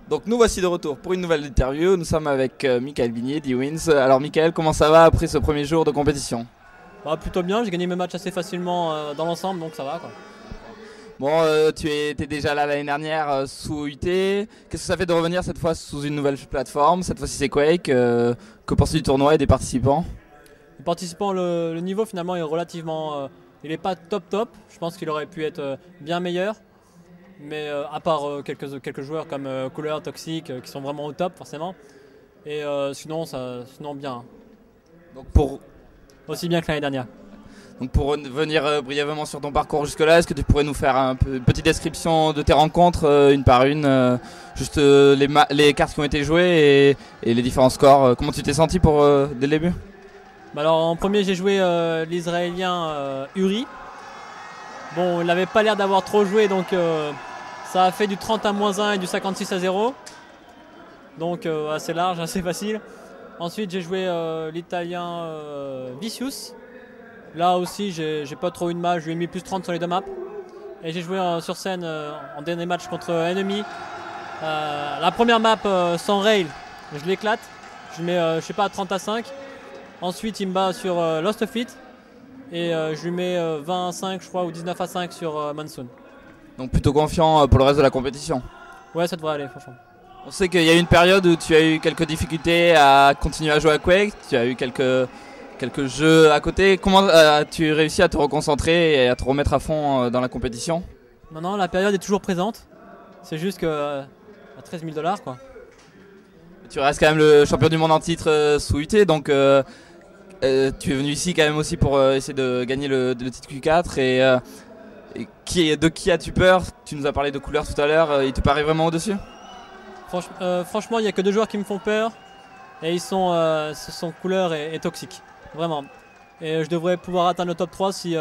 Donc nous voici de retour pour une nouvelle interview. Nous sommes avec Michael Vignier d'Ewins. Alors Michael, comment ça va après ce premier jour de compétition? Plutôt bien, j'ai gagné mes matchs assez facilement dans l'ensemble, donc ça va quoi. Bon, tu étais déjà là l'année dernière sous UT. Qu'est-ce que ça fait de revenir cette fois sous une nouvelle plateforme? Cette fois-ci c'est Quake. Que penses-tu du tournoi et des participants? Les participants, le niveau finalement est relativement... il n'est pas top. Je pense qu'il aurait pu être bien meilleur. Mais à part quelques joueurs comme Cooler, Toxic qui sont vraiment au top forcément. Et sinon bien. Donc aussi bien que l'année dernière. Donc pour revenir brièvement sur ton parcours jusque-là, est-ce que tu pourrais nous faire une petite description de tes rencontres une par une, juste les cartes qui ont été jouées et les différents scores. Comment tu t'es senti dès le début? Alors en premier j'ai joué l'Israélien Uri. Bon, il n'avait pas l'air d'avoir trop joué, donc ça a fait du 30-1 et du 56-0. Donc assez large, assez facile. Ensuite j'ai joué l'Italien Vicious. Là aussi j'ai pas trop eu de mal, je lui ai mis plus 30 sur les deux maps. Et j'ai joué sur scène en dernier match contre Enemy. La première map sans rail, je l'éclate. Je mets je sais pas 30-5. Ensuite il me bat sur Lost of It. Et je lui mets 20-5 je crois ou 19-5 sur Monsoon. Donc plutôt confiant pour le reste de la compétition? Ouais, ça devrait aller franchement. On sait qu'il y a eu une période où tu as eu quelques difficultés à continuer à jouer à Quake. Tu as eu quelques jeux à côté. Comment as-tu réussi à te reconcentrer et à te remettre à fond dans la compétition? Non, la période est toujours présente. C'est juste que à 13 000 $ quoi. Tu restes quand même le champion du monde en titre sous UT, donc tu es venu ici quand même aussi pour essayer de gagner le titre Q4 de qui as-tu peur? Tu nous as parlé de Cooler tout à l'heure, il te paraît vraiment au-dessus? Franchement, il n'y a que deux joueurs qui me font peur et ce sont Cooler et Toxic, vraiment. Et je devrais pouvoir atteindre le top 3 si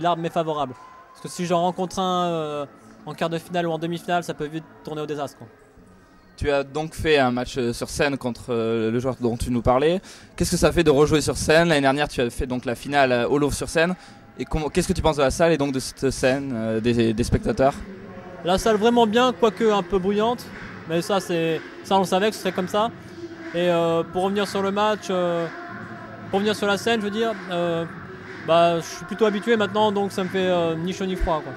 l'arbre m'est favorable. Parce que si j'en rencontre un en quart de finale ou en demi-finale, ça peut vite tourner au désastre quoi. Tu as donc fait un match sur scène contre le joueur dont tu nous parlais. Qu'est-ce que ça fait de rejouer sur scène? L'année dernière, tu as fait donc la finale au Louvre sur scène. Et qu'est-ce que tu penses de la salle et donc de cette scène, des spectateurs? La salle vraiment bien, quoique un peu bruyante. Mais ça on le savait que ce serait comme ça. Et pour revenir sur le match, pour revenir sur la scène, je veux dire, je suis plutôt habitué maintenant, donc ça me fait ni chaud ni froid quoi.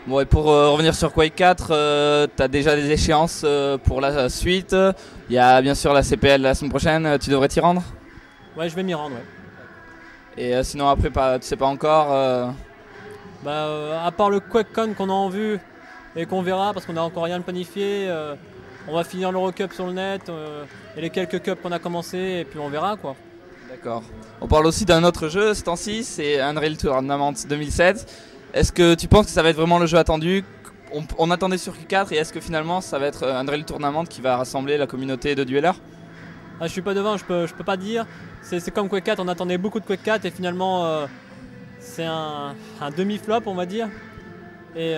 Bon, et pour revenir sur Quake 4, tu as déjà des échéances pour la suite. Il y a bien sûr la CPL la semaine prochaine, tu devrais t'y rendre? Ouais, je vais m'y rendre, ouais. Et sinon après, tu sais pas encore à part le QuakeCon qu'on a en vue et qu'on verra parce qu'on n'a encore rien de planifié, on va finir l'Eurocup sur le net et les quelques cups qu'on a commencé et puis on verra quoi. D'accord. On parle aussi d'un autre jeu ce temps-ci, c'est Unreal Tournament 2007. Est-ce que tu penses que ça va être vraiment le jeu attendu? On attendait sur Q4 et est-ce que finalement ça va être Unreal Tournament qui va rassembler la communauté de duelleurs? Je suis pas devin, je peux pas dire. C'est comme Quake 4, on attendait beaucoup de Quake 4 et finalement c'est un demi-flop on va dire. Et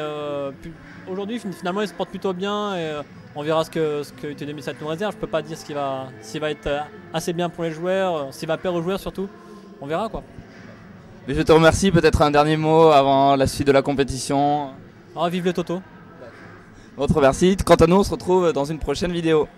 aujourd'hui finalement il se porte plutôt bien et on verra ce que UT 2007 nous réserve. Je peux pas dire s'il va être assez bien pour les joueurs, s'il va plaire aux joueurs surtout. On verra quoi. Mais je te remercie, peut-être un dernier mot avant la suite de la compétition. Vive le Toto. On te remercie. Quant à nous, on se retrouve dans une prochaine vidéo.